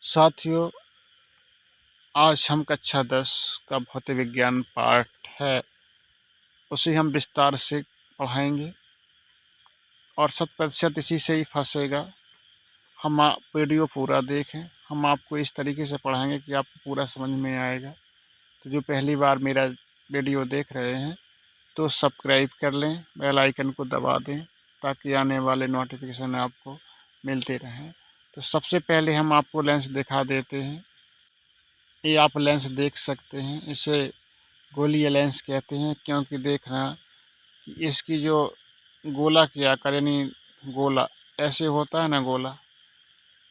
साथियों, आज हम कक्षा 10 का भौतिक विज्ञान पाठ है, उसे हम विस्तार से पढ़ाएंगे और 100% इसी से ही फंसेगा। हम आप वीडियो पूरा देखें। हम आपको इस तरीके से पढ़ाएंगे कि आपको पूरा समझ में आएगा। तो जो पहली बार मेरा वीडियो देख रहे हैं तो सब्सक्राइब कर लें, बेल आइकन को दबा दें ताकि आने वाले नोटिफिकेशन आपको मिलते रहें। तो सबसे पहले हम आपको लेंस दिखा देते हैं। ये आप लेंस देख सकते हैं, इसे गोलीय लेंस कहते हैं क्योंकि देखना कि इसकी जो गोला की आकार यानी गोला ऐसे होता है ना गोला,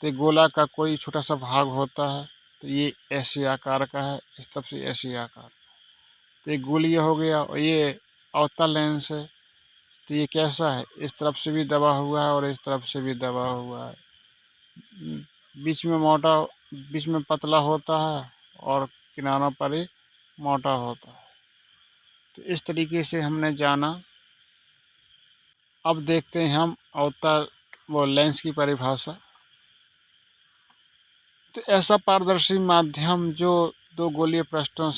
तो गोला का कोई छोटा सा भाग होता है तो ये ऐसे आकार का है, इस तरफ से ऐसे आकार। तो ये गोलीय हो गया और ये अवतल लेंस है। तो ये कैसा है, इस तरफ से भी दबा हुआ है और इस तरफ से भी दबा हुआ है। बीच में मोटा, बीच में पतला होता है और किनारों पर ही मोटा होता है। तो इस तरीके से हमने जाना। अब देखते हैं हम अवतल वो लेंस की परिभाषा। तो ऐसा पारदर्शी माध्यम जो दो गोलीय पृष्ठों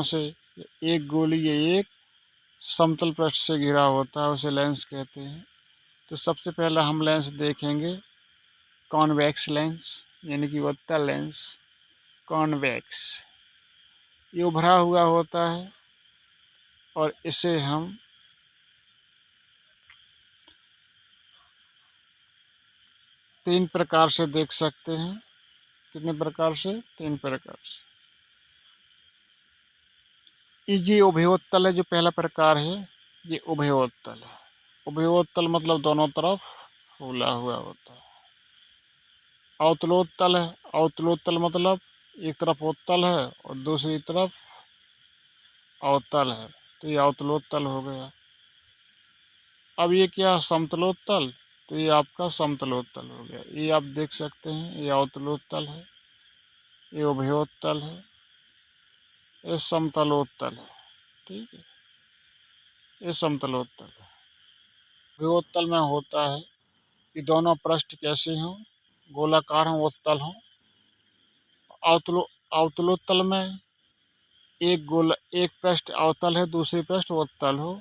से एक गोलीय एक समतल पृष्ठ से घिरा होता है, उसे लेंस कहते हैं। तो सबसे पहला हम लेंस देखेंगे कॉन्वेक्स लेंस, यानी कि उत्तल लेंस। कॉन्वेक्स ये उभरा हुआ होता है और इसे हम तीन प्रकार से देख सकते हैं। कितने प्रकार से? तीन प्रकार से। ये उभयोत्तल है, जो पहला प्रकार है ये उभयोत्तल है। उभयोत्तल मतलब दोनों तरफ फूला हुआ होता है। अवतलोत्तल है। अवतलोत्तल मतलब एक तरफ उत्तल है और दूसरी तरफ अवतल है, तो ये अवतलोत्तल हो गया। अब ये क्या, समतलोत्तल, तो ये आपका समतलोत्तल हो गया। ये आप देख सकते हैं, ये अवतलोत्तल है, ये उभयोत्तल है, ये समतलोत्तल है। ठीक है, ये समतलोत्तल है। उभयोत्तल में होता है कि दोनों पृष्ठ कैसे हों, गोलाकार हों, उत्तल हों। अवतलोत्तल में एक पृष्ठ अवतल है, दूसरी पृष्ठ उत्तल हो।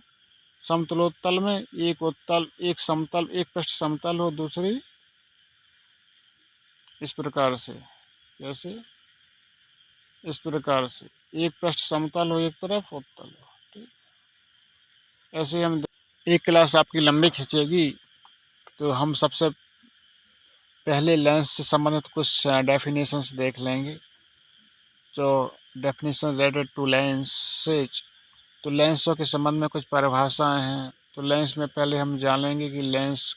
समतलोत्तल में एक पृष्ठ समतल हो, दूसरी इस प्रकार से, कैसे, इस प्रकार से एक पृष्ठ समतल हो, एक तरफ उत्तल हो। ठीक, ऐसे हम एक क्लास आपकी लंबी खींचेगी। तो हम सबसे पहले लेंस से संबंधित कुछ डेफिनेशंस देख लेंगे। तो डेफिनेशन रिलेटेड टू लेंसेज, तो लेंसों के संबंध में कुछ परिभाषाएं हैं। तो लेंस में पहले हम जानेंगे कि लेंस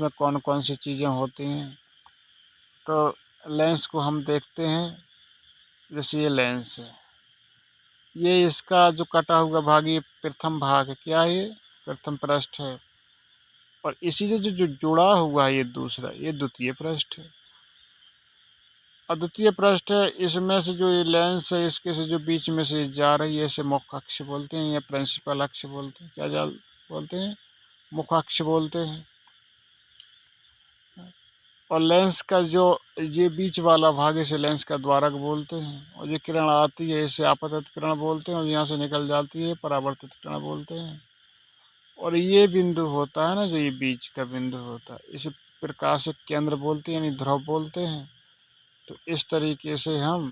में कौन कौन सी चीज़ें होती हैं। तो लेंस को हम देखते हैं, जैसे ये लेंस है, ये इसका जो कटा हुआ भाग ये प्रथम भाग है। क्या है ये? प्रथम पृष्ठ है। और इसी से जो जुड़ा हुआ है ये दूसरा, ये द्वितीय पृष्ठ है। और द्वितीय पृष्ठ है, इसमें से जो ये लेंस है इसके से जो बीच में से जा रही है इसे मुख्य अक्ष बोलते हैं या प्रिंसिपल अक्ष बोलते हैं। क्या बोलते हैं? मुख्य अक्ष बोलते हैं। और लेंस का जो ये बीच वाला भाग इसे लेंस का द्वारक बोलते हैं। और ये किरण आती है इसे आपतित किरण बोलते हैं, और यहाँ से निकल जाती है परावर्तित किरण बोलते हैं। और ये बिंदु होता है ना, जो ये बीच का बिंदु होता है, इसे प्रकाशिक केंद्र बोलते हैं, यानी ध्रुव बोलते हैं। तो इस तरीके से हम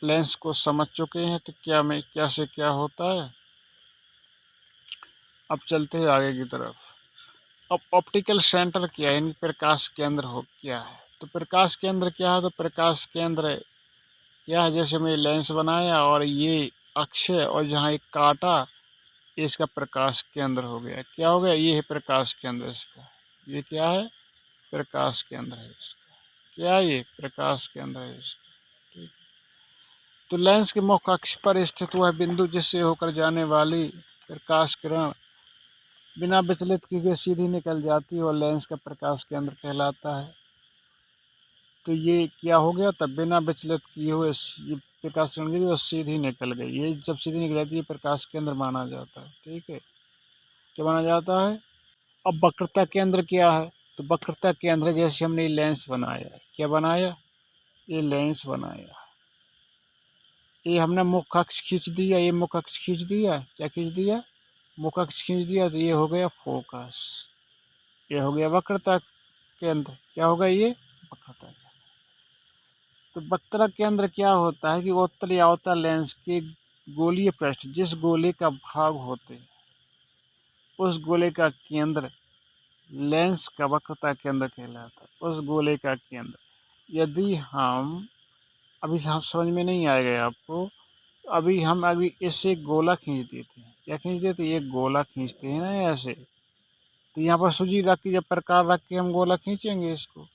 लेंस को समझ चुके हैं। तो क्या से क्या होता है। अब चलते हैं आगे की तरफ। अब ऑप्टिकल सेंटर क्या है, यानी प्रकाश केंद्र हो क्या है। तो प्रकाश केंद्र क्या है? तो प्रकाश केंद्र क्या है, जैसे हमने लेंस बनाया और ये अक्ष और जहाँ एक काटा, इसका प्रकाश केंद्र हो गया। क्या हो गया? ये है प्रकाश केंद्र इसका। ये क्या है? प्रकाश केंद्र है इसका। क्या है? ये प्रकाश केंद्र है इसका। ठीक। तो लेंस के मुख्य अक्ष पर स्थित हुआ बिंदु जिससे होकर जाने वाली प्रकाश किरण बिना विचलित किए सीधी निकल जाती है और लेंस का प्रकाश केंद्र कहलाता है। तो ये क्या हो गया? तब बिना विचलित किए हुए ये प्रकाश किरण गिरी और सीधी निकल गई। ये जब सीधी निकल जाती है प्रकाश केंद्र माना जाता है। ठीक है, क्या माना जाता है? अब वक्रता केंद्र क्या है? तो वक्रता केंद्र जैसे हमने लेंस बनाया, क्या बनाया? ये लेंस बनाया, ये हमने मुख्य अक्ष खींच दिया, ये मुख्य अक्ष खींच दिया, क्या खींच दिया? मुख्य अक्ष खींच दिया, तो ये हो गया फोकस, ये हो गया वक्रता केंद्र। क्या होगा ये? वक्रता केंद्र। तो वक्रता केंद्र क्या होता है कि उत्तल या अवतल लेंस के गोलीय पृष्ठ जिस गोले का भाग होते हैं उस गोले का केंद्र लेंस का वक्रता केंद्र कहलाता है। उस गोले का केंद्र यदि हम अभी समझ में नहीं आएगा आपको, अभी इससे एक गोला खींच देते हैं, क्या खींच देते हैं? एक गोला खींचते हैं ना ऐसे, तो यहाँ पर सूजी रख के जब प्रकार रख के हम गोला खींचेंगे इसको,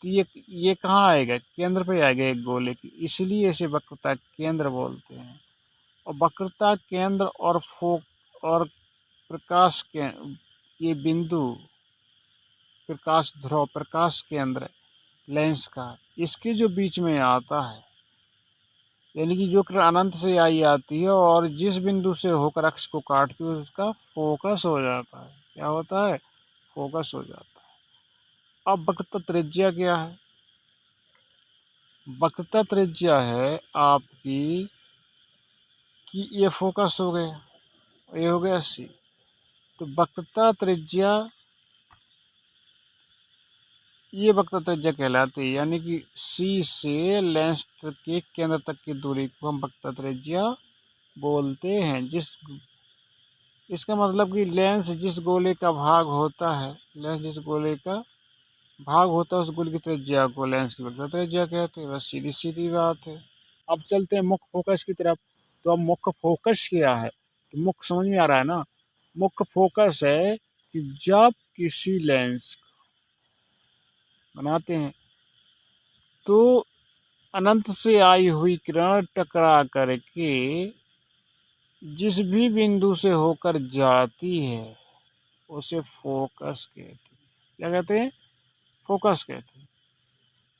तो ये कहाँ आएगा? केंद्र पे आएगा एक गोले की, इसलिए इसे वक्रता केंद्र बोलते हैं। और वक्रता केंद्र और प्रकाश के ये बिंदु, प्रकाश ध्रुव, प्रकाश केंद्र लेंस का, इसके जो बीच में आता है, यानी कि जो किरण अनंत से आई आती है और जिस बिंदु से होकर अक्ष को काटती है उसका फोकस हो जाता है। क्या होता है? फोकस हो जाता है। अब वक्रता त्रिज्या क्या है? वक्रता त्रिज्या है आपकी कि ये फोकस हो गया, ये हो गया सी, तो वक्रता त्रिज्या, ये वक्रता त्रिज्या कहलाती है, यानी कि सी से लेंस के केंद्र तक की दूरी को हम वक्रता त्रिज्या बोलते हैं। इसका मतलब कि लेंस जिस गोले का भाग होता है, लेंस जिस गोले का भाग होता है उस गोले की त्रिज्या को लेंस की वक्रता त्रिज्या कहते हैं। बस सीधी सीधी बात है। अब चलते हैं मुख्य फोकस की तरफ। तो अब मुख्य फोकस क्या है? तो मुख्य समझ में आ रहा है ना? मुख्य फोकस है कि जब किसी लेंस बनाते हैं तो अनंत से आई हुई किरण टकरा करके जिस भी बिंदु से होकर जाती है उसे फोकस कहते हैं। क्या कहते हैं? फोकस कहते हैं।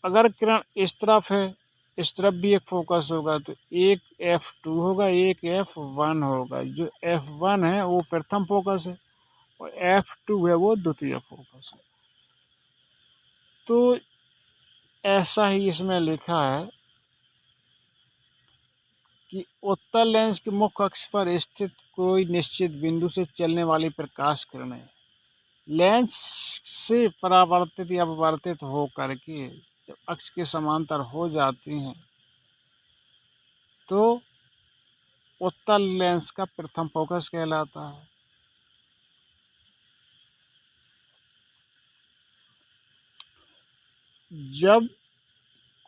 अगर किरण इस तरफ है, इस तरफ भी एक फोकस होगा, तो एक F2 होगा, एक F1 होगा। जो F1 है वो प्रथम फोकस है और F2 है वो द्वितीय फोकस है। तो ऐसा ही इसमें लिखा है कि उत्तल लेंस के मुख्य अक्ष पर स्थित कोई निश्चित बिंदु से चलने वाली प्रकाश किरणें लेंस से परावर्तित या अपवर्तित हो करके जब अक्ष के समांतर हो जाती हैं तो उत्तल लेंस का प्रथम फोकस कहलाता है। जब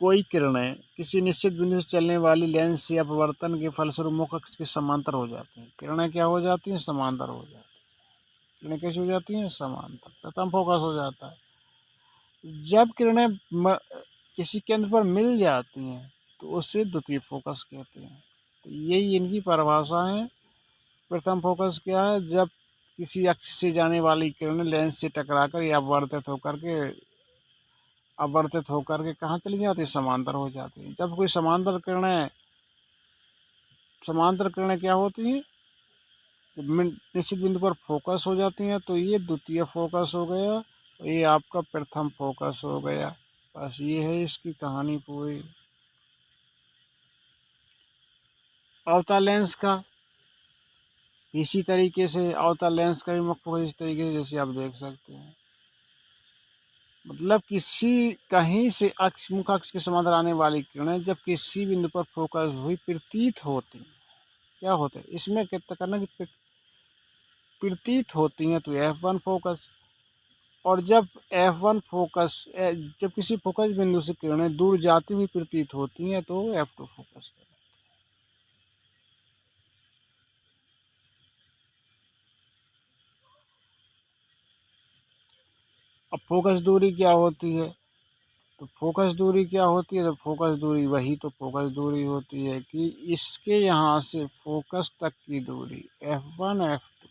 कोई किरणें किसी निश्चित बिंदु से चलने वाली लेंस से अपवर्तन के फलस्वरूप मुख्य अक्ष के समांतर हो जाती हैं, किरणें क्या हो जाती हैं? समांतर हो जाती हैं। किरणें कैसी हो जाती हैं? समांतर, प्रथम फोकस हो जाता है। जब किरणें किसी केंद्र पर मिल जाती हैं तो उसे द्वितीय फोकस कहते हैं। तो यही इनकी परिभाषा है। प्रथम फोकस क्या है? जब किसी अक्ष से जाने वाली किरणें लेंस से टकराकर या अपवर्तित होकर के कहाँ चली जाती है? समांतर हो जाती है। जब कोई समांतर किरणें क्या होती हैं? निश्चित बिंदु पर फोकस हो जाती हैं तो ये द्वितीय फोकस हो गया, ये आपका प्रथम फोकस हो गया। बस ये है इसकी कहानी पूरी। अवतल लेंस का इसी तरीके से, अवतल लेंस का भी मुख्य इस तरीके से जैसे आप देख सकते हैं। मतलब कहीं से मुख्य अक्ष के समांतर आने वाली किरणें जब किसी बिंदु पर फोकस हुई प्रतीत होती हैं, क्या होता है इसमें कितना करना कि प्रतीत होती हैं तो F1 फोकस, और जब किसी फोकस बिंदु से किरणें दूर जाती हुई प्रतीत होती हैं तो F2 फोकस है। अब फोकस दूरी क्या होती है? तो फोकस दूरी क्या होती है? तो फोकस दूरी फोकस दूरी होती है कि इसके यहाँ से फोकस तक की दूरी F1 F2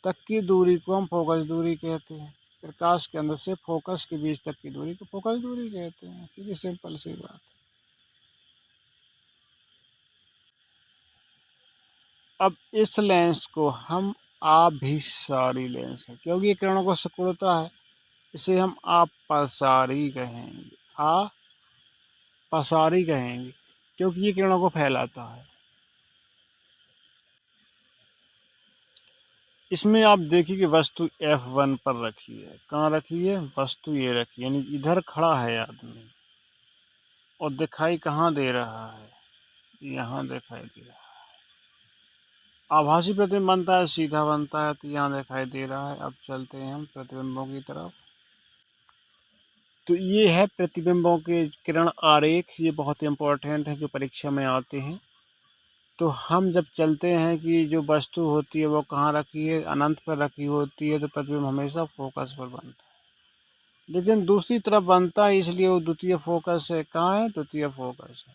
तक की दूरी को हम फोकस दूरी कहते हैं। प्रकाश के अंदर से फोकस के बीच तक की दूरी को फोकस दूरी कहते हैं। सीधी सिंपल सी बात। अब इस लेंस को हम अभिसारी लेंस है, क्योंकि ये किरणों को सिकुड़ता है, इसे हम अपसारी कहेंगे। अपसारी कहेंगे क्योंकि ये किरणों को फैलाता है। इसमें आप देखिए कि वस्तु F1 पर रखी है। कहाँ रखी है? वस्तु ये रखी है, यानी इधर खड़ा है आदमी, और दिखाई कहाँ दे रहा है? यहाँ दिखाई दे रहा है। आभासी प्रतिबिंब बनता है, सीधा बनता है, तो यहाँ दिखाई दे रहा है। अब चलते हैं हम प्रतिबिंबों की तरफ। तो ये है प्रतिबिंबों के किरण आरेख। ये बहुत इंपॉर्टेंट है, जो परीक्षा में आते हैं। तो हम जब चलते हैं कि जो वस्तु होती है वो कहाँ रखी है, अनंत पर रखी होती है, तो प्रतिबिंब हमेशा फोकस पर बनता है। लेकिन दूसरी तरफ बनता है, इसलिए वो द्वितीय फोकस है। कहाँ है? द्वितीय फोकस है।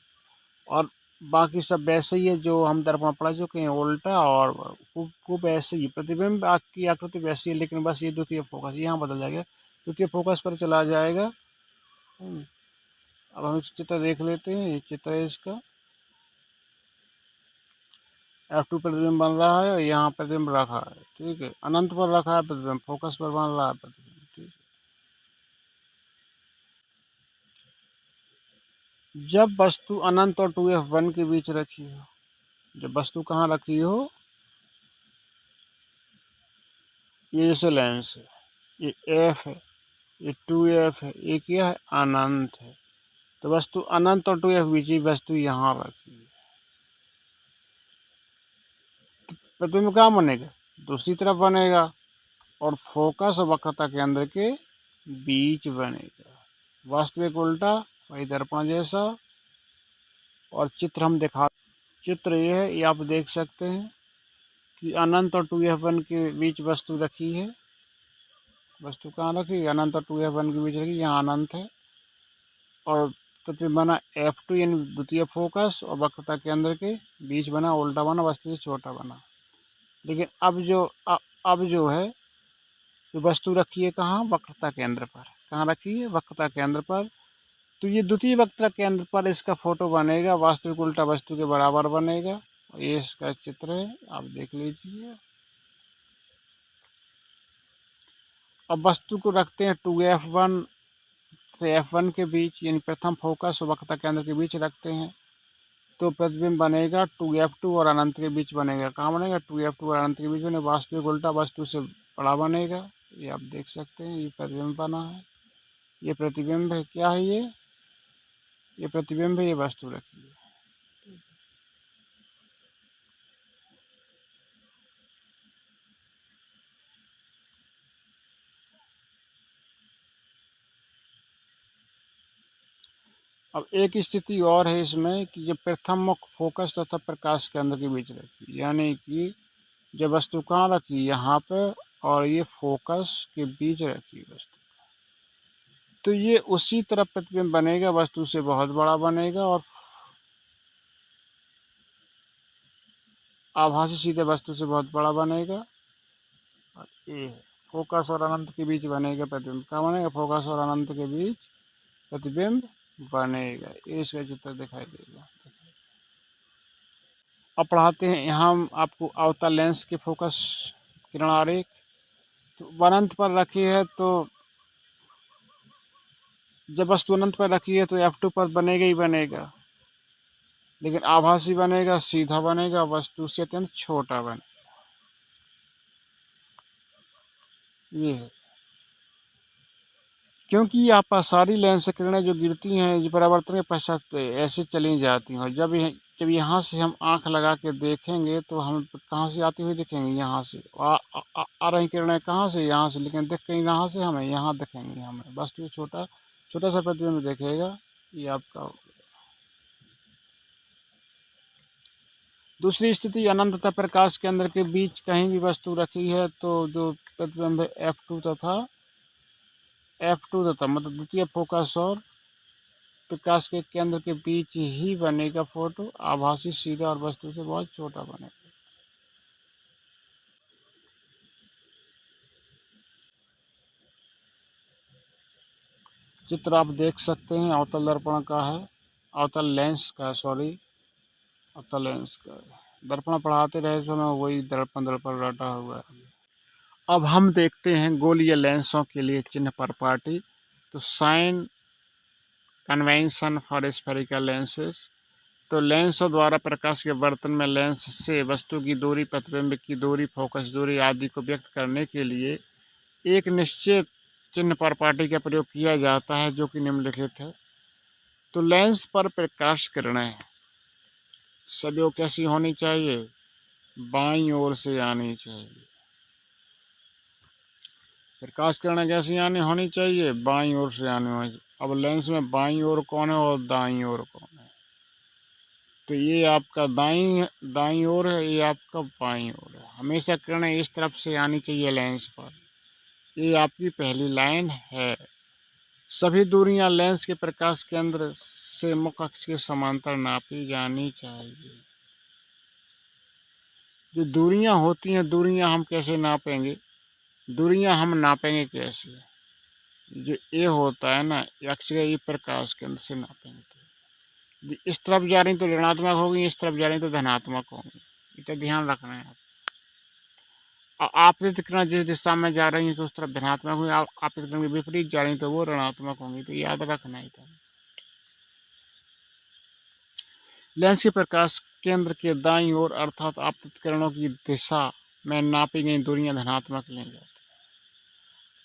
और बाकी सब वैसे ही है जो हम दर्पण पढ़ चुके हैं, उल्टा, और खूब ऐसे ही प्रतिबिंब की आकृति वैसी है, लेकिन बस ये द्वितीय फोकस यहाँ बदल जाएगा, द्वितीय फोकस पर चला जाएगा। अब हम चित्र देख लेते हैं। ये चित्र है इसका। F2 प्रतिबिंब बन रहा है और यहाँ प्रतिबिंब रखा है, ठीक है। अनंत पर रखा है प्रतिबिंब, फोकस पर बन रहा है प्रतिबिंब, ठीक है। जब वस्तु अनंत और 2F1 के बीच रखी हो, जब वस्तु कहाँ रखी हो, ये जैसे लेंस है, ये F है, ये 2F है, ये क्या है? अनंत है। तो वस्तु अनंत और 2F बीच ही वस्तु यहाँ रखी है, तो प्रतिबिंब कहाँ बनेगा? दूसरी तरफ बनेगा, और फोकस और वक्रता केंद्र के बीच बनेगा। वास्तविक उल्टा, वही दर्पण जैसा। और चित्र हम दिखा, चित्र ये है, ये आप देख सकते हैं कि अनंत और 2F1 के बीच वस्तु रखी है। वस्तु कहाँ रखी है? अनंत और 2F1 के बीच रखी, यहाँ अनंत है। और प्रतिबिंब बना F2, यानी द्वितीय फोकस, और वक्रता केंद्र के बीच बना, उल्टा बना, वस्तु से छोटा बना। लेकिन अब जो है, जो वस्तु रखी है कहाँ? वक्रता केंद्र पर। कहाँ रखी है? वक्रता केंद्र पर। तो ये द्वितीय वक्रता केंद्र पर इसका फोटो बनेगा, वास्तविक उल्टा वस्तु के बराबर बनेगा। ये इसका चित्र है, आप देख लीजिए। अब वस्तु को रखते हैं 2F1 से F1 के बीच, यानी प्रथम फोकस और वक्रता केंद्र के बीच रखते हैं, तो प्रतिबिंब बनेगा 2F2 और अनंत के बीच बनेगा। कहाँ बनेगा? 2F2 और अनंत के बीच बनेगा, वास्तविक उल्टा वस्तु से बड़ा बनेगा। ये आप देख सकते हैं, ये प्रतिबिंब बना है। ये प्रतिबिंब है, क्या है ये प्रतिबिंब है, ये वस्तु रखी है। अब एक स्थिति और है इसमें कि ये प्रथम मुख फोकस तथा प्रकाश केंद्र के बीच रखी, यानी कि जब वस्तु कहाँ रखी? यहाँ पे, और ये फोकस के बीच रखी वस्तु, तो ये उसी तरह प्रतिबिंब बनेगा, वस्तु से बहुत बड़ा बनेगा, और आभासी सीधे वस्तु से बहुत बड़ा बनेगा। और ये फोकस और अनंत के बीच बनेगा प्रतिबिंब। क्या बनेगा? फोकस और अनंत के बीच प्रतिबिंब बनेगा। ये इसका चित्र दिखाई देगा। अब पढ़ाते हैं यहाँ हम आपको अवतल लेंस के फोकस किरण आरेख। तो अनंत पर रखी है, तो जब वस्तु अनंत पर रखी है तो F2 पर बनेगा ही बनेगा, लेकिन आभासी बनेगा, सीधा बनेगा, वस्तु से अत्यंत छोटा बनेगा। ये है, क्योंकि अपसारी लेंस से किरणें जो गिरती हैं, जो परावर्तन के पश्चात ऐसे चली जाती हैं। जब यहाँ से हम आंख लगा के देखेंगे तो हम कहाँ से आती हुई दिखेंगे? यहाँ से आ रही किरणें कहाँ से? यहाँ से, लेकिन दिख कहीं यहाँ से हमें, यहाँ दिखेंगे हमें। वस्तु छोटा छोटा सा प्रतिबिंब देखेगा। ये आपका दूसरी स्थिति, अनंत तथा प्रकाश केंद्र के बीच कहीं भी वस्तु रखी है, तो जो प्रतिबिंब है F2 तथा मतलब द्वितीय फोकस और प्रकाश के केंद्र के बीच ही बनेगा फोटो, आभासी सीधा और वस्तु से बहुत छोटा बनेगा। चित्र आप देख सकते हैं, अवतल दर्पण का है, अवतल लेंस का, सॉरी, अवतल लेंस का है। दर्पण पढ़ाते रहे समय वही दर्पण रटा हुआ है। अब हम देखते हैं गोलीय लेंसों के लिए चिन्ह पर पार्टी। तो sign convention for spherical lenses. तो लेंसों द्वारा प्रकाश के वर्तन में लेंस से वस्तु की दूरी, प्रतिबिंब की दूरी, फोकस दूरी आदि को व्यक्त करने के लिए एक निश्चित चिन्ह पर पार्टी का प्रयोग किया जाता है, जो कि निम्नलिखित है। तो लेंस पर प्रकाश किरणें सदैव कैसी होनी चाहिए? बाईं ओर से आनी चाहिए। प्रकाश किरणें कैसी होनी चाहिए? बाईं ओर से आनी चाहिए। अब लेंस में बाईं ओर कौन है और दाईं ओर कौन है? तो ये आपका दाईं ओर है, ये आपका बाईं ओर है। हमेशा किरणें इस तरफ से आनी चाहिए लेंस पर। ये आपकी पहली लाइन है। सभी दूरियां लेंस के प्रकाश केंद्र से मुख्य अक्ष के समांतर नापी जानी चाहिए। जो दूरियां होती हैं, दूरियां हम कैसे नापेंगे? दूरियां हम नापेंगे कैसे? जो ए होता है ना, अक्ष के ये प्रकाश केंद्र से नापेंगे। तो इस तरफ जा रही तो ऋणात्मक होगी, इस तरफ जा रही तो धनात्मक होगी। इतना ध्यान रखना है आप। आपतित किरण जिस दिशा में जा रही है तो उस तरफ धनात्मक होगी, आपतित किरण के विपरीत जा रही तो वो ऋणात्मक होंगी। तो याद रखना है। लेंस के प्रकाश केंद्र के दाईं ओर अर्थात आपतित किरणों की दिशा में नापी गई दूरियां धनात्मक ली जाती है।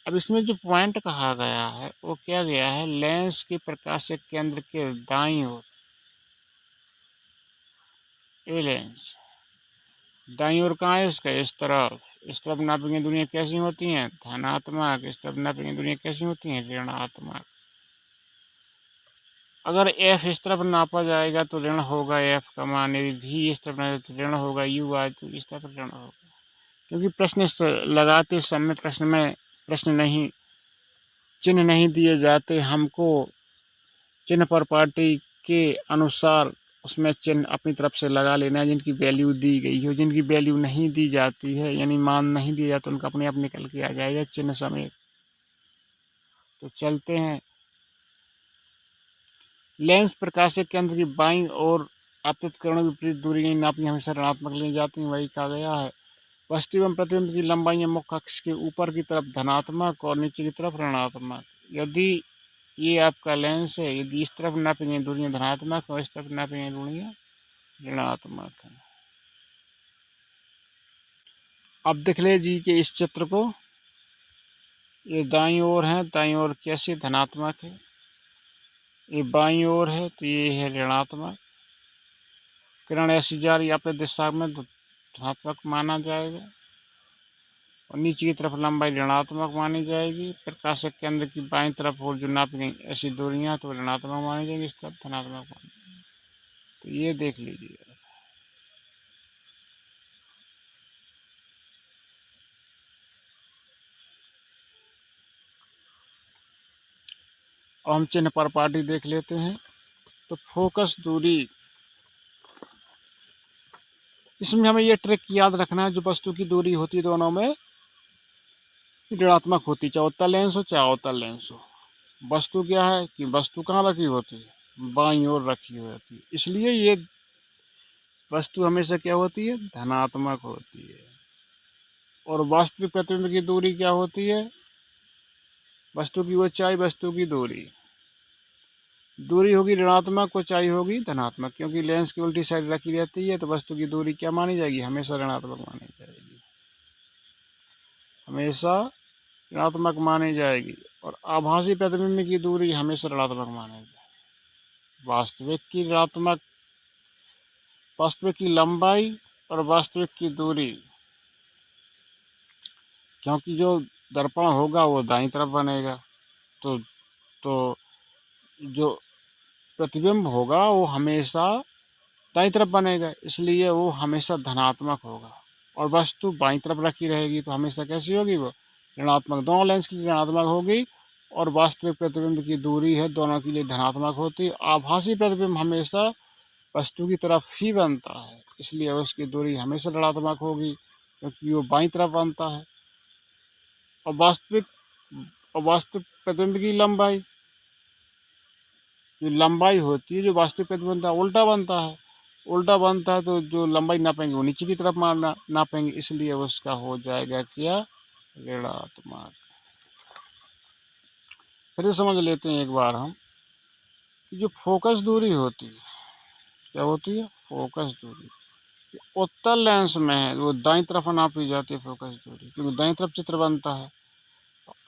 अब इसमें जो पॉइंट कहा गया है वो क्या गया है? लेंस के प्रकाश केंद्र के दाईं ओर, ये लेंस दाईं ओर कहाँ है उसका? इस तरफ नापी गई दूरियां कैसी होती हैं? धनात्मक। इस तरफ नापी गई दूरियां कैसी होती हैं? ऋणात्मक। अगर एफ इस तरफ नापा जाएगा तो ऋण होगा एफ का मान, यदि भी इस तरफ नापा तो ऋण होगा यू आए तो इस तरफ ऋण होगा। क्योंकि प्रश्न लगाते समय चिन्ह नहीं दिए जाते, हमको चिन्ह पर पार्टी के अनुसार उसमें चिन्ह अपनी तरफ से लगा लेना है, जिनकी वैल्यू दी गई हो। जिनकी वैल्यू नहीं दी जाती है यानी मान नहीं दिया जाता, उनका अपने आप निकल के आ जाएगा चिन्ह समेत। तो चलते हैं। लेंस प्रकाश केंद्र की बाईं ओर आपतित किरणों की विपरीत दूरी नापी हमेशा ऋणात्मक ली जाती है। वही कहा गया है। वस्तु एवं प्रतिबिंब की लंबाई मुख्य अक्ष के ऊपर की तरफ धनात्मक और नीचे की तरफ ऋणात्मक। यदि ये आपका लेंस है, यदि इस तरफ नापी गई दूरियां धनात्मक और इस तरफ नापी गई दूरियां ऋणात्मक है। अब देख लीजिए इस चित्र को। ये दाईं ओर है, दाईं ओर कैसे? धनात्मक है। ये बाईं ओर है तो ये है ऋणात्मक। किरण ऐसी जा रही आपके दिशा में तो धनात्मक माना जाएगा और नीचे की तरफ लंबाई ऋणात्मक मानी जाएगी। प्रकाशक केंद्र की बाईं तरफ और जो नापी गई ऐसी दूरियां तो ऋणात्मक मानी जाएगी, इस तरफ धनात्मक मानी जाएगी। तो ये देख लीजिए। और हम चिन्ह पर पार्टी देख लेते हैं। तो फोकस दूरी, इसमें हमें ये ट्रिक याद रखना है, जो वस्तु की दूरी होती है दोनों में ऋणात्मक होती, चाहे उत्तल लेंस हो चाहे अवतल लेंस हो। वस्तु क्या है कि वस्तु कहाँ रखी होती है? बाईं ओर रखी होती है, इसलिए ये वस्तु हमेशा क्या होती है? धनात्मक होती है। और वास्तविक प्रतिबिंब की दूरी क्या होती है? वस्तु की ऊंचाई, वस्तु की दूरी होगी ऋणात्मक, ऊंचाई होगी धनात्मक। क्योंकि लेंस की उल्टी साइड रखी रहती है तो वस्तु की दूरी क्या मानी जाएगी? हमेशा ऋणात्मक मानी जाएगी, हमेशा ऋणात्मक मानी जाएगी। और आभासी प्रतिबिंब की दूरी हमेशा ऋणात्मक मानी जाएगी। वास्तविक की लंबाई और वास्तविक की दूरी, क्योंकि जो दर्पण होगा वो दाईं तरफ बनेगा, तो जो प्रतिबिंब होगा वो हमेशा दाईं तरफ बनेगा, इसलिए वो हमेशा धनात्मक होगा। और वस्तु बाईं तरफ रखी रहेगी तो हमेशा कैसी होगी? वो ऋणात्मक। दोनों लेंस की ऋणात्मक होगी और वास्तविक प्रतिबिंब की दूरी है दोनों के लिए धनात्मक होती। आभासी प्रतिबिंब हमेशा वस्तु की तरफ ही बनता है, इसलिए उसकी दूरी हमेशा ऋणात्मक होगी, क्योंकि वो बाईं तरफ बनता है। और वास्तविक प्रतिबिंब की लंबाई, जो लंबाई होती है, जो वास्तविक प्रतिबिंब उल्टा बनता है, उल्टा बनता है तो जो लंबाई नापेंगे वो नीचे की तरफ मारना नापेंगे, इसलिए उसका हो जाएगा क्या, ऋणात्मक। फिर समझ लेते हैं एक बार हम कि जो फोकस दूरी होती है, क्या होती है, फोकस दूरी उत्तल लेंस में है वो दाईं तरफ नापी जाती है फोकस दूरी, क्योंकि दाईं तरफ चित्र बनता है।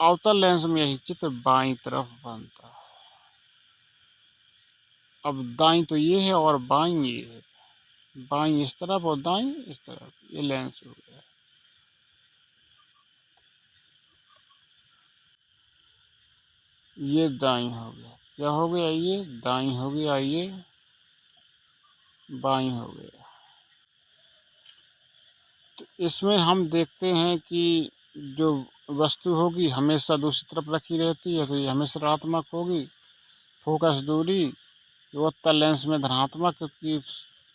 अवतल लेंस में यही चित्र बाईं तरफ बनता है। अब दाईं तो ये है और बाईं ये है, बाईं इस तरफ और दाईं इस तरफ, ये लेंस हो गया। ये दाईं हो गया, क्या हो गया, ये दाईं हो गया, ये बाईं हो गया। तो इसमें हम देखते हैं कि जो वस्तु होगी हमेशा दूसरी तरफ रखी रहती है, तो ये हमेशा ऋणात्मक होगी। फोकस दूरी जो उत्तल लेंस में धनात्मक की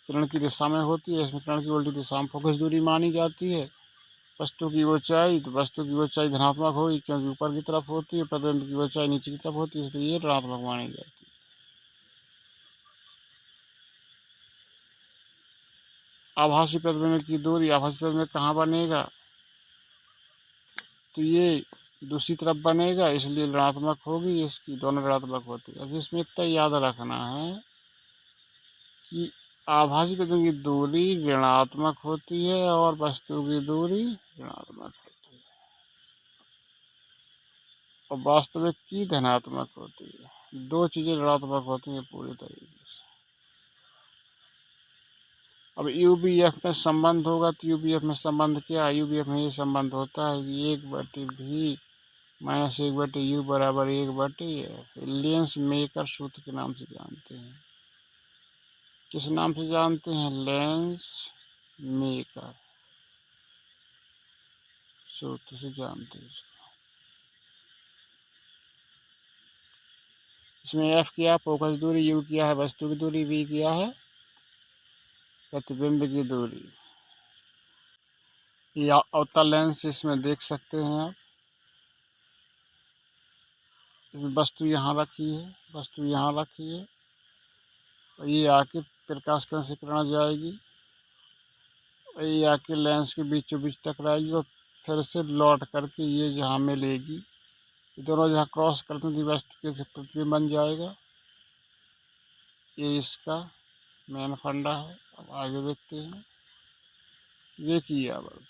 किरण की दिशा में होती है, इसमें किरण की उल्टी दिशा में फोकस दूरी मानी जाती है। वस्तु की ऊंचाई, तो वस्तु की ऊंचाई धनात्मक होगी क्योंकि ऊपर की तरफ होती है, प्रतिबिंब की ऊंचाई नीचे की तरफ होती है, इसलिए ये ऋणात्मक मानी जाती है। आभासी प्रतिबिंब की दूरी, आभासी प्रतिबिंब कहाँ बनेगा, तो ये दूसरी तरफ बनेगा, इसलिए ऋणात्मक होगी, इसकी दोनों ऋणात्मक होती है। अब इसमें इतना याद रखना है कि आभासी प्रतिबिंब की दूरी ऋणात्मक होती है और वस्तु की दूरी ऋणात्मक होती है, और वास्तविक की धनात्मक होती है। दो चीजें ऋणात्मक होती हैं पूरी तरीके से। अब यूबीएफ में संबंध होगा, तो यूबीएफ में संबंध क्या है, यूबीएफ में ये संबंध होता है कि 1/v माइनस 1/u बराबर 1/f। लेंस मेकर सूत्र के नाम से जानते हैं। किस नाम से जानते हैं, लेंस मेकर सूत्र से जानते हैं। इसमें एफ क्या, फोकस दूरी, यू क्या है, वस्तु की दूरी, वी क्या है, प्रतिबिंब की दूरी। ये अवतल लेंस इसमें देख सकते हैं आप। वस्तु यहाँ रखी है, वस्तु यहाँ रखी है, और ये आके प्रकाश किरण से किरण जाएगी, और ये आके लेंस के बीचों बीच टकराएगी और फिर से लौट करके ये जहाँ मिलेगी, ये दोनों जहाँ क्रॉस करते हैं वस्तु के प्रतिबिंब बन जाएगा। ये इसका मेन फंडा है। अब आगे देखते हैं रेखीय आवर्धन।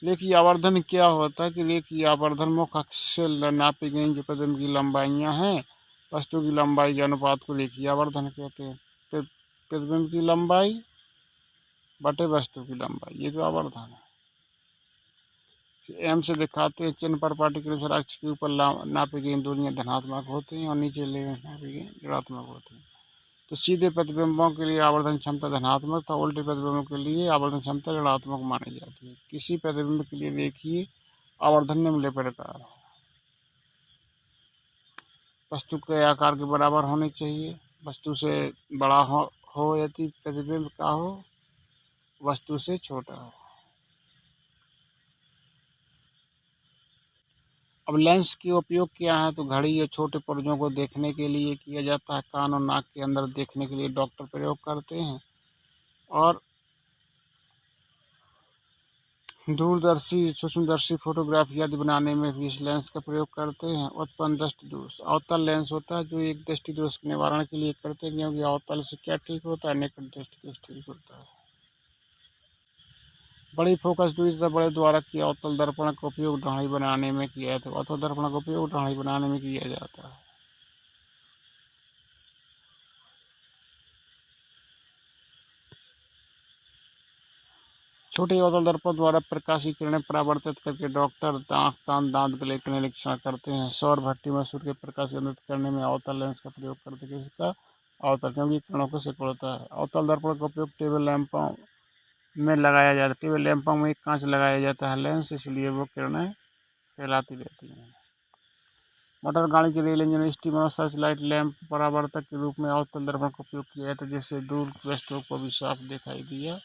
रेखीय आवर्धन क्या होता है कि रेखीय आवर्धन मुख्य अक्ष से नापी गई जो प्रतिबिंब की लंबाइयाँ हैं, वस्तु की लंबाई के अनुपात को रेखीय आवर्धन कहते हैं। प्रतिबिंब की लंबाई बटे वस्तु की लंबाई, ये जो आवर्धन है। एम से दिखाते हैं, चिन्ह पर पार्टिकुलर अक्ष के ऊपर नापी गई दूरियां धनात्मक होती हैं और नीचे नापी गई ऋणात्मक होती हैं। तो सीधे प्रतिबिंबों के लिए आवर्धन क्षमता धनात्मक तथा उल्टे प्रतिबिंबों के लिए आवर्धन क्षमता ऋणात्मक मानी जाती है। किसी प्रतिबिंब के लिए देखिए आवर्धन निम्न प्रकार है। वस्तु के आकार के बराबर होने चाहिए, वस्तु से बड़ा हो यदि प्रतिबिंब का हो, वस्तु से छोटा हो। अब लेंस के उपयोग क्या है, तो घड़ी या छोटे पुर्जों को देखने के लिए किया जाता है। कान और नाक के अंदर देखने के लिए डॉक्टर प्रयोग करते हैं, और दूरदर्शी सूक्ष्मदर्शी फोटोग्राफी आदि बनाने में भी इस लेंस का प्रयोग करते हैं। उत्पन्न दृष्टि दोष, अवतल लेंस होता है जो एक दृष्टि दोष के निवारण के लिए करते हैं, क्योंकि अवतल से क्या ठीक होता है, निकट दृष्टि दोष ठीक होता है। बड़ी फोकस दूरी तथा बड़े द्वारक की अवतल दर्पण का उपयोग ढाई बनाने में किया जाता है। अवतल दर्पण का उपयोग ढाई बनाने में किया जाता है। छोटे अवतल दर्पण द्वारा प्रकाशीय किरणें परावर्तित करके डॉक्टर आँख, कान, दांत, गले का निरीक्षण करते हैं। सौर भट्टी में सूर्य के प्रकाश केंद्रित करने में अवतल लेंस का प्रयोग करते हैं। इसका अवतल, क्योंकि किरणों को सिकुड़ता है। अवतल दर्पण का उपयोग टेबल लैंपों में लगाया जाता है। टेबल लैंपों में एक कांच लगाया जाता है लेंस, इसलिए वो किरणें फैलाती रहती हैं। मोटर गाड़ी के रेल इंजन, स्टीमर और सर्च लाइट लैंप परावर्तक के रूप में अवतल दर्पण का उपयोग किया जाता है, जिससे दूर वस्तुओं को भी साफ दिखाई दिया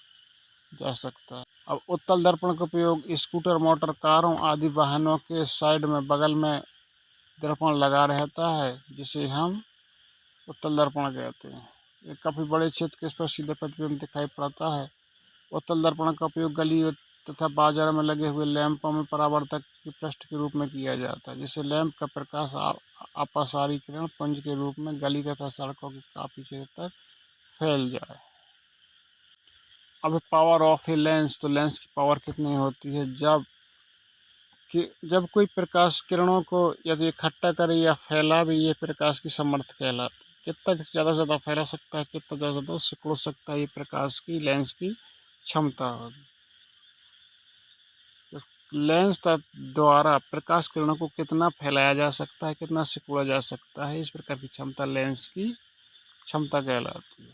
जा सकता है। अब उत्तल दर्पण का उपयोग स्कूटर, मोटर, कारों आदि वाहनों के साइड में बगल में दर्पण लगा रहता है, जिसे हम उत्तल दर्पण कहते हैं। एक काफ़ी बड़े क्षेत्र के स्पष्ट सीधे प्रतिबिंब दिखाई पड़ता है। उत्तल दर्पण का उपयोग गली तथा बाजार में लगे हुए लैंपों में परावर्तक के पृष्ठ के रूप में किया जाता है, जिससे लैंप का प्रकाश अपसारीकरण पुंज के रूप में गली तथा सड़कों के काफी क्षेत्र तक फैल जाए। अब पावर ऑफ ए लेंस, तो लेंस की पावर कितनी होती है? जब कोई प्रकाश किरणों को यदि इकट्ठा करे या फैला भी, ये प्रकाश की सामर्थ्य कहलाती है। कितना ज़्यादा से ज़्यादा फैला सकता है, कितना ज़्यादा से ज़्यादा सिकुड़ सकता है, ये प्रकाश की लेंस की क्षमता होगी। लेंस द्वारा प्रकाश किरणों को कितना फैलाया जा सकता है, कितना सिकुड़ा जा सकता है, इस प्रकार की क्षमता लेंस की क्षमता कहलाती है।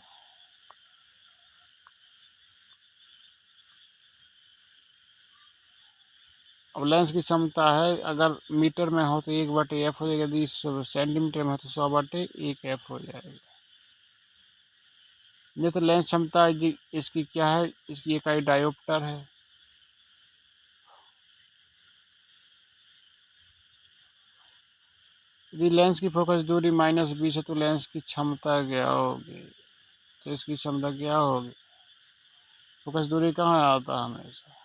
अब लेंस की क्षमता है, अगर मीटर में हो तो 1/f हो जाएगा, यदि सेंटीमीटर में हो तो 100/1f हो जाएगा। ये तो लेंस क्षमता इसकी क्या है? इसकी इकाई डायोप्टर है। यदि लेंस की फोकस दूरी -20 है तो लेंस की क्षमता क्या होगी? तो इसकी क्षमता क्या होगी? फोकस दूरी कहाँ आता है? हमेशा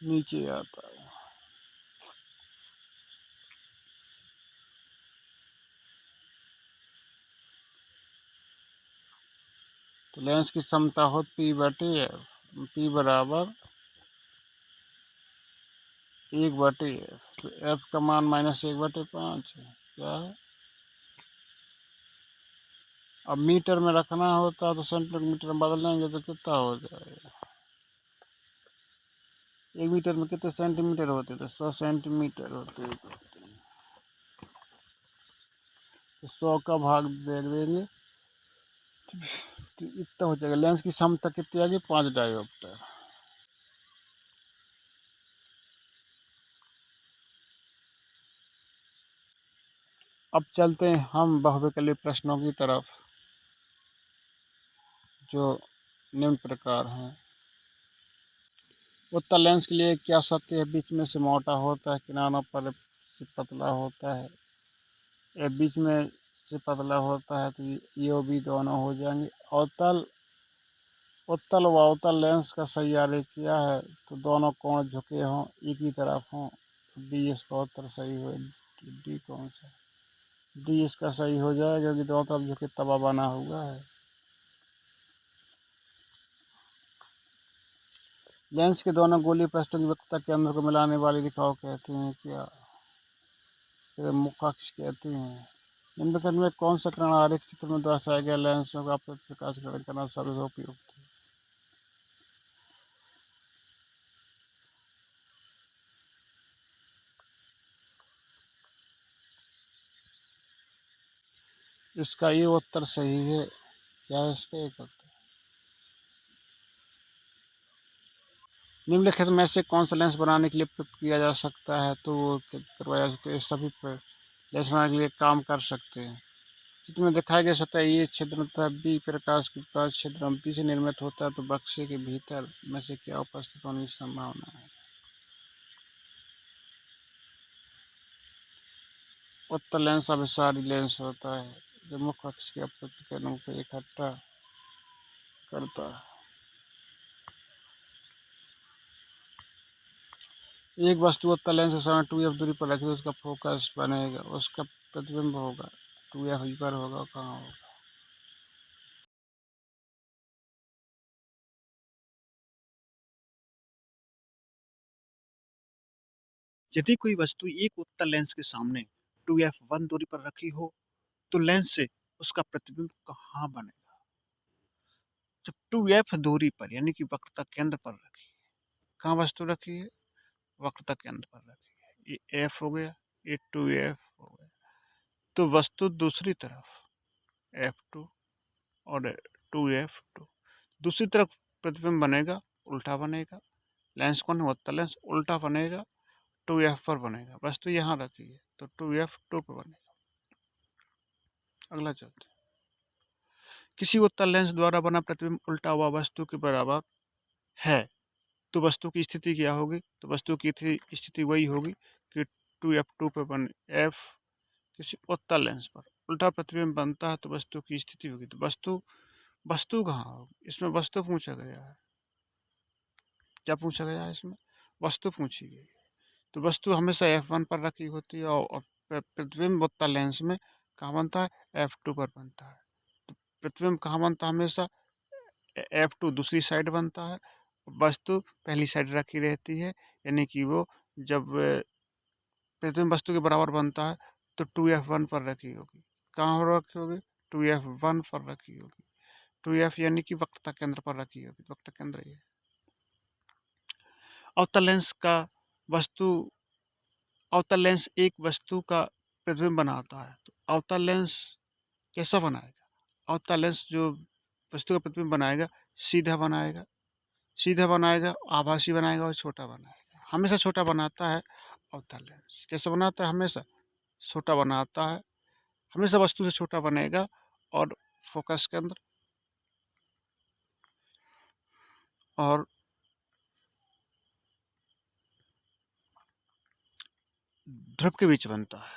नीचे आता है। तो लेंस की क्षमता हो P/f, P बराबर 1/f, तो f का मान -1/5 है। क्या है? अब मीटर में रखना होता तो सेंटीमीटर में बदल लेंगे तो कितना हो जाएगा? 1 मीटर में कितने सेंटीमीटर होते? तो 100 सेंटीमीटर होते। तो 100 का भाग दे देंगे तो इतना हो जाएगा। लेंस की क्षमता कितनी आ गई? 5 डायोप्टर। अब चलते हैं हम बहुविकल्पी प्रश्नों की तरफ, जो निम्न प्रकार हैं। उत्तल लेंस के लिए क्या सत्य है? बीच में से मोटा होता है, किनारों पर से पतला होता है, या बीच में से पतला होता है, तो ये भी दोनों हो जाएंगे। उत्तल व अवतल लेंस का सही आरेख क्या है? तो दोनों कोण झुके हों, एक ही तरफ हों, तो डी इसका उत्तर सही हो। डी कौन सा? डी इसका सही हो जाएगा, क्योंकि दोनों तरफ झुके तवा बना हुआ है। लेंस के दोनों गोलीय पृष्ठों की वक्रता के अंदर को मिलाने वाली रेखाओं कहते हैं क्या? मुख्य अक्ष कहते हैं। निम्नलिखित में कौन सा किरण आरेख चित्र में दर्शाया गया लेंसों का प्रकाश ग्रहण करना सर्वाधिक उपयुक्त है? इसका ये उत्तर सही है। क्या है इसका एक उत्तर? निम्नलिखित में से कौन सा लेंस बनाने के लिए प्रयुक्त किया जा सकता है? तो वो करवाया सकते हैं, सभी लेंस बनाने के लिए काम कर सकते हैं। चित्र में दिखाया गया सतह ये छिद्र तथा बी प्रकाश के पास छिद्र बी से निर्मित होता है, तो बक्से के भीतर में से क्या उपस्थित होने की संभावना है? उत्तल लेंस अभिसारी लेंस होता है, जो मुख्य अक्ष के अपतट किरणों को इकट्ठा करता है। एक वस्तु उत्तल लेंस के सामने 2f दूरी पर रखी तो उसका फोकस बनेगा, उसका प्रतिबिंब होगा 2f पर होगा, कहाँ होगा? यदि कोई वस्तु एक उत्तल लेंस के सामने 2f1 दूरी पर रखी हो तो लेंस से उसका प्रतिबिंब कहाँ बनेगा? जब 2f दूरी पर यानी कि वक्रता केंद्र पर रखी, कहाँ वस्तु रखी है? वक्रता केंद्र पर रखी है। ये f हो गया, ये 2f हो गया, तो वस्तु दूसरी तरफ f2 और 2f2, दूसरी तरफ प्रतिबिंब बनेगा, उल्टा बनेगा। लेंस कौन है? उत्तल लेंस, उल्टा बनेगा, 2f पर बनेगा। वस्तु यहाँ रखी है तो 2f2 पर बनेगा। अगला चलते हैं। किसी उत्तल लेंस द्वारा बना प्रतिबिंब उल्टा हुआ वस्तु के बराबर है, तो वस्तु की स्थिति क्या होगी? तो वस्तु की स्थिति वही होगी कि 2f2 पे बने f किसी उत्तल लेंस पर उल्टा प्रतिबिंब बनता है तो वस्तु की स्थिति होगी। तो वस्तु कहाँ होगी? इसमें वस्तु पूछा गया है। क्या पूछा गया है इसमें? वस्तु पूछी गई है। तो वस्तु हमेशा F1 पर रखी होती है और प्रतिबिंब उत्तल लेंस में कहाँ बनता है? F2 पर बनता है। तो प्रतिबिंब कहाँ बनता है? हमेशा F2 दूसरी साइड बनता है, वस्तु पहली साइड रखी रहती है, यानी कि वो जब प्रतिबिंब वस्तु के बराबर बनता है तो 2F1 पर रखी होगी। कहाँ रखी होगी? 2F1 पर रखी होगी। 2F यानी कि वक्रता केंद्र पर रखी होगी। वक्रता केंद्र ये अवतल लेंस का वस्तु अवतल लेंस एक वस्तु का प्रतिबिंब बनाता है। तो अवतल लेंस कैसा बनाएगा? अवतल लेंस जो वस्तु का प्रतिबिंब बनाएगा सीधा बनाएगा, आभासी बनाएगा और छोटा बनाएगा। हमेशा छोटा बनाता है अवतल लेंस। कैसे बनाता है? हमेशा छोटा बनाता है, हमेशा वस्तु से छोटा बनेगा और फोकस केंद्र और ध्रुव के बीच बनता है।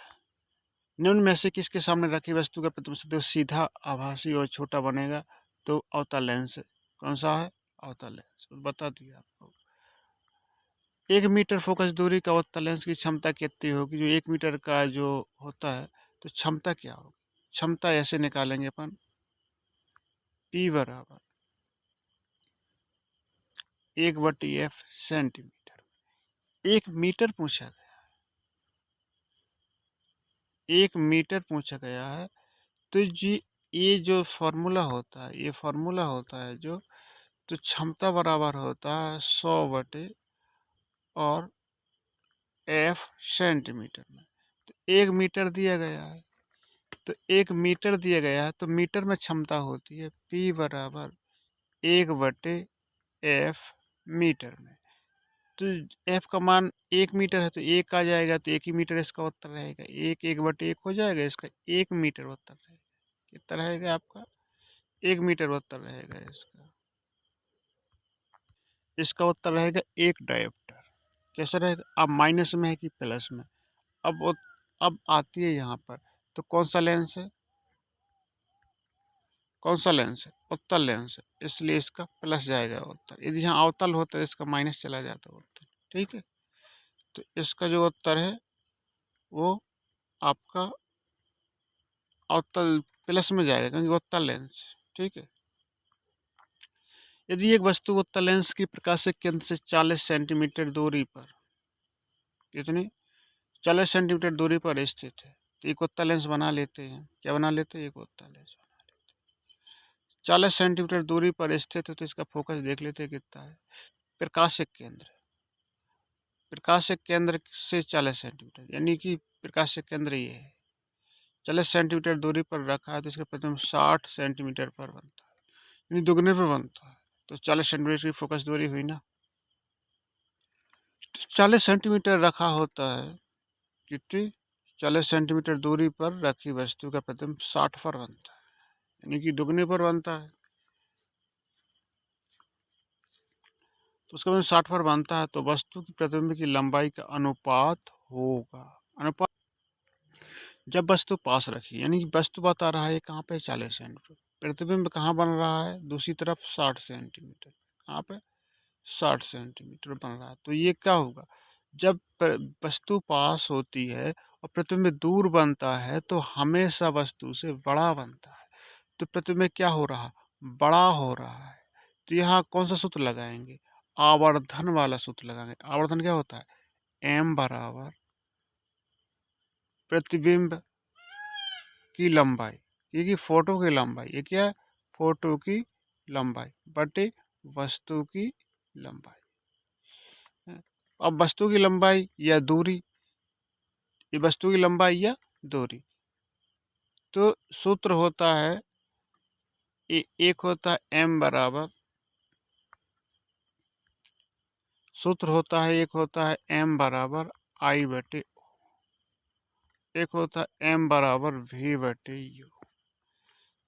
निम्न में से किसके सामने रखी वस्तु का प्रतिबिंब सीधा, आभासी और छोटा बनेगा? तो अवतल लेंस। कौन सा है? अवतल लेंस। बता दिया आपको। 1 मीटर फोकस दूरी का अवतल लेंस की क्षमता कितनी होगी? जो 1 मीटर का जो होता है तो क्षमता क्या होगी? क्षमता ऐसे निकालेंगे अपन, P बराबर 1/F सेंटीमीटर। 1 मीटर पूछा गया, 1 मीटर पूछा गया है। तो जी ये जो फॉर्मूला होता है, ये फॉर्मूला होता है जो, तो क्षमता बराबर होता है 100 और F सेंटीमीटर में। तो 1 मीटर दिया गया है, तो 1 मीटर दिया गया है तो मीटर में क्षमता होती है P बराबर 1/F मीटर में। तो F का मान 1 मीटर है तो 1 आ जाएगा, तो 1 ही मीटर इसका उत्तर रहेगा। 1/1 हो जाएगा, इसका 1 मीटर उत्तर रहेगा। कितना रहेगा आपका? 1 मीटर उत्तर रहेगा इसका। इसका उत्तर रहेगा 1 डायोप्टर। कैसा रहेगा? अब माइनस में है कि प्लस में? अब आती है यहाँ पर, तो कौन सा लेंस है? कौन सा लेंस है? उत्तल लेंस है, इसलिए इसका प्लस जाएगा उत्तर। यदि यहाँ अवतल होता है इसका माइनस चला जाता है उत्तर। ठीक है, तो इसका जो उत्तर है वो आपका अवतल प्लस में जाएगा क्योंकि उत्तल लेंस। ठीक है, यदि एक वस्तु उत्तल लेंस की प्रकाशिक केंद्र से 40 सेंटीमीटर दूरी पर, कितनी? 40 सेंटीमीटर दूरी पर स्थित है, तो एक उत्तल लेंस बना लेते हैं। क्या बना लेते हैं? एक उत्तल लेंस बना लेते हैं। 40 सेंटीमीटर दूरी पर स्थित है तो इसका फोकस देख लेते हैं कितना है। प्रकाशिक केंद्र, प्रकाशिक केंद्र से 40 सेंटीमीटर, यानी कि प्रकाशिक केंद्र ये है। 40 सेंटीमीटर दूरी पर रखा है तो इसका प्रतिबिंब 60 सेंटीमीटर पर बनता है, यानी दुगने पर बनता है। तो 40 सेंटीमीटर की फोकस दूरी हुई ना। तो 40 सेंटीमीटर रखा होता है, कितनी? 40 सेंटीमीटर दूरी पर रखी वस्तु का प्रतिबिंब 60 पर बनता है, यानी कि दुगने पर बनता है। तो उसका प्रतिबिंब 60 पर बनता है तो वस्तु की प्रतिबिंब की लंबाई का अनुपात होगा। अनुपात जब वस्तु पास रखी, यानी कि वस्तु बता रहा है कहाँ पे? 40 सेंटीमीटर। प्रतिबिंब कहाँ बन रहा है? दूसरी तरफ 60 सेंटीमीटर। कहाँ पे? 60 सेंटीमीटर बन रहा है। तो ये क्या होगा? जब वस्तु पास होती है और प्रतिबिंब दूर बनता है तो हमेशा वस्तु से बड़ा बनता है। तो प्रतिबिंब क्या हो रहा? बड़ा हो रहा है। तो यहाँ कौन सा सूत्र लगाएंगे? आवर्धन वाला सूत्र लगाएंगे। आवर्धन क्या होता है? m बराबर प्रतिबिंब की लंबाई, ये की फोटो की लंबाई, ये क्या है? फोटो की लंबाई बटे वस्तु की लंबाई। अब वस्तु की लंबाई या दूरी, ये वस्तु की लंबाई या दूरी, तो सूत्र होता है एक होता है m बराबर, सूत्र होता है एक होता है m बराबर I बटे, एक होता है m बराबर v बटे u।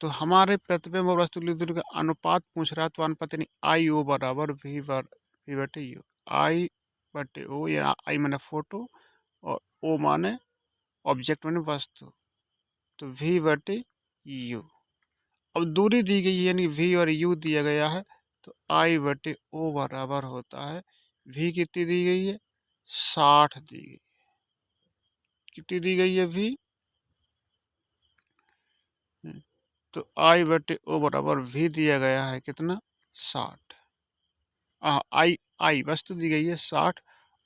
तो हमारे प्रतिबिंब और वस्तु की दूरी का अनुपात पूछ रहा है, तो अनुपात यानी आई ओ बराबर वी बटे यू। आई बटे ओ, या आई माने फोटो और ओ माने ऑब्जेक्ट माने वस्तु। तो v बटे u। अब दूरी दी गई है यानी v और u दिया गया है, तो I बटे o बराबर होता है, v कितनी दी गई है 60 दी गई, कितनी दी गई है v, तो I बटे o बराबर v दिया गया है कितना 60। आई वस्तु दी गई है 60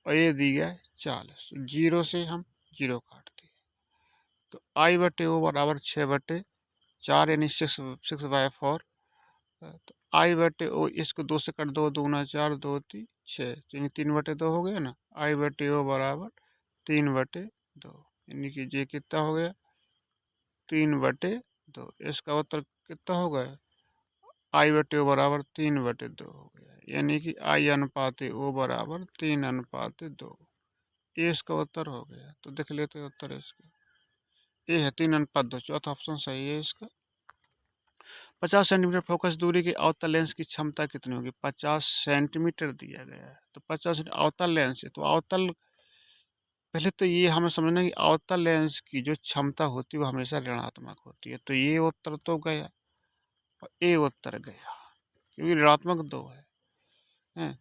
और ये दी गया है 40, जीरो से हम जीरो काट दिए, तो I बटे o बराबर 6/4 यानी 6/4। तो I बटे o इसको 2 से कट दो, 2 दूना 4, 2 3 6, यानी 3/2 हो गया ना। I बटे o बराबर 3/2, यानी कि ये कितना हो गया 3/2। इसका उत्तर कितना हो गया I बटे o बराबर 3/2 हो गया, यानी कि I अनुपात o बराबर 3/2, ये इसका उत्तर हो गया। तो देख लेते हैं उत्तर इसका, ये है 3/2, चौथा ऑप्शन सही है इसका। 50 सेंटीमीटर फोकस दूरी के अवतल लेंस की क्षमता कितनी होगी, 50 सेंटीमीटर दिया गया है, तो 50 अवतल लेंस है, तो अवतल, पहले तो ये हमें समझना है कि अवतल लेंस की जो क्षमता होती है वो हमेशा ऋणात्मक होती है, तो ये उत्तर तो गया और ये उत्तर गया, क्योंकि ऋणात्मक 2 है,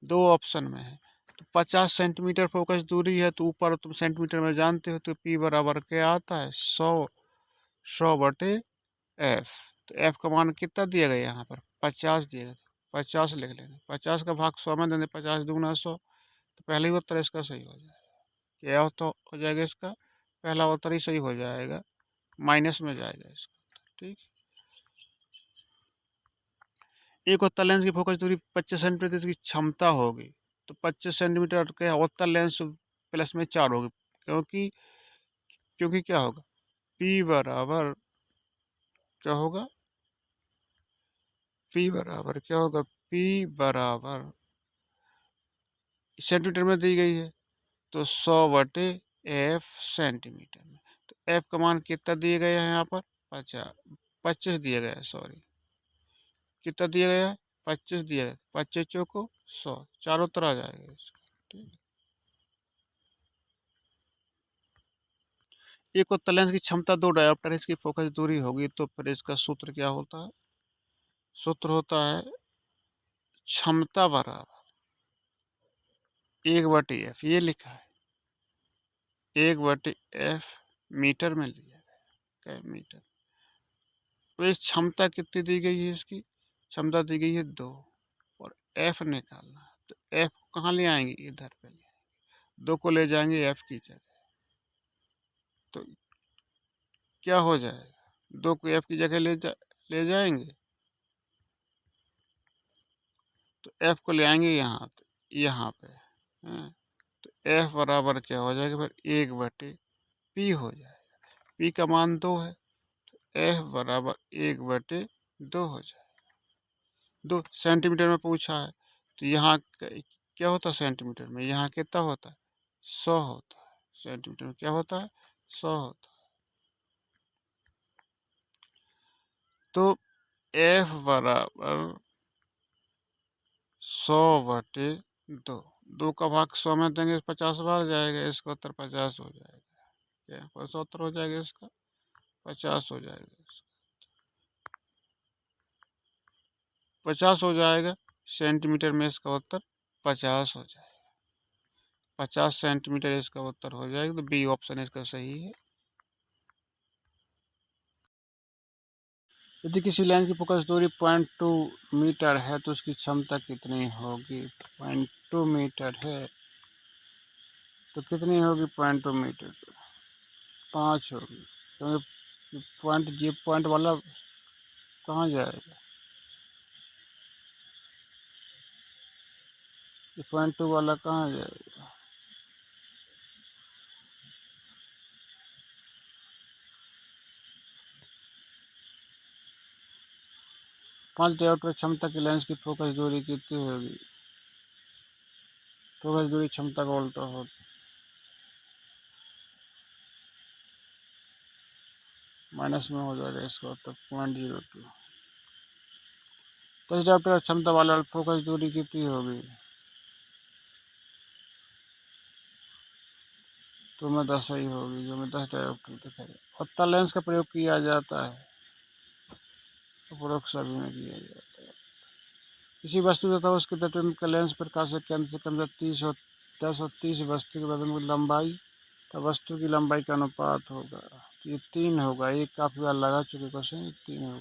2 ऑप्शन में है। तो 50 सेंटीमीटर फोकस दूरी है, तो ऊपर तुम सेंटीमीटर में जानते हो, तो P बराबर क्या आता है 100 बटे F। तो F का मान कितना दिया गया यहाँ पर 50 दिया गया, 50 लिख लेंगे, 50 का भाग 100 में देंगे, 50 दूना 100, तो पहले ही उत्तर इसका सही हो जाएगा। क्या तो हो जाएगा इसका पहला उत्तर ही सही हो जाएगा, माइनस में जाएगा इसका, ठीक। एक उत्तल लेंस की फोकस दूरी 25 सेंटीमीटर की क्षमता होगी, तो 25 सेंटीमीटर के उत्तल लेंस प्लस में 4 होगी, क्योंकि क्योंकि क्या होगा P बराबर क्या होगा, P बराबर क्या होगा, P बराबर सेंटीमीटर में दी गई है, तो 100 बटे F सेंटीमीटर में, तो F का मान कितना दिया गया है यहाँ पर 25 दिया गया है, सॉरी कितना दिया गया है 25 दिया है, 25 चौको 100, चारों तरह आ जाएगा इसका, ठीक। एक उत्तल लेंस की क्षमता 2 डायोप्टर, इसकी फोकस दूरी होगी, तो फिर इसका सूत्र क्या होता है, सूत्र होता है क्षमता बराबर 1/F, ये लिखा है 1/F मीटर में लिया गया, मीटर। तो इस क्षमता कितनी दी गई है, इसकी क्षमता दी गई है 2 और F निकालना है, तो F कहाँ ले आएंगे, इधर पे ले आएंगे, 2 को ले जाएंगे F की जगह, तो क्या हो जाएगा 2 को F की जगह ले जाएंगे, तो F को ले आएंगे यहाँ पे हैं? तो F बराबर क्या हो जाएगा फिर 1/P हो जाएगा, P का मान 2 है, तो F बराबर 1/2 हो जाएगा। 2 सेंटीमीटर में पूछा है, तो यहाँ क्या होता है सेंटीमीटर में, यहाँ कितना होता है 100 होता है, सेंटीमीटर में क्या होता है 100 होता है, तो F बराबर 100/2, 2 का भाग 100 में देंगे 50 बार जाएगा, इसका उत्तर 50 हो जाएगा, क्या कौन सा उत्तर हो जाएगा इसका 50 हो जाएगा, 50 हो जाएगा, सेंटीमीटर में इसका उत्तर 50 हो जाएगा, 50 सेंटीमीटर इसका उत्तर हो जाएगा, तो बी ऑप्शन इसका सही है। यदि किसी लेंस की फोकस दूरी 0.2 मीटर है, तो उसकी क्षमता कितनी होगी, 0.2 मीटर है तो कितनी होगी 0.2 मीटर, 5 होगी, क्योंकि पॉइंट वाला कहाँ जाएगा, ये 0.2 वाला कहाँ जाएगा, पाँच डायोप्टर क्षमता की लेंस की फोकस दूरी कितनी होगी, फोकस दूरी क्षमता का उल्टा हो, माइनस में हो जाएगा इसका उत्तर 0.02। 10 डायोप्टर क्षमता वाला फोकस दूरी कितनी होगी, तो में 10 ही होगी, जो में 10 डायोप्ट्री दिखाई। उत्तल लेंस का प्रयोग किया जाता है, उपरोक्त सभी में किया जाता है। किसी वस्तु तथा उसके प्रतिबिंब का लेंस प्रकाश के केंद्र से कम 1030 वस्तु के प्रतिबिंब की लंबाई तो वस्तु की लंबाई का अनुपात होगा। ये 3 होगा, एक काफी बार लगा चुके क्वेश्चन, 3 होगा।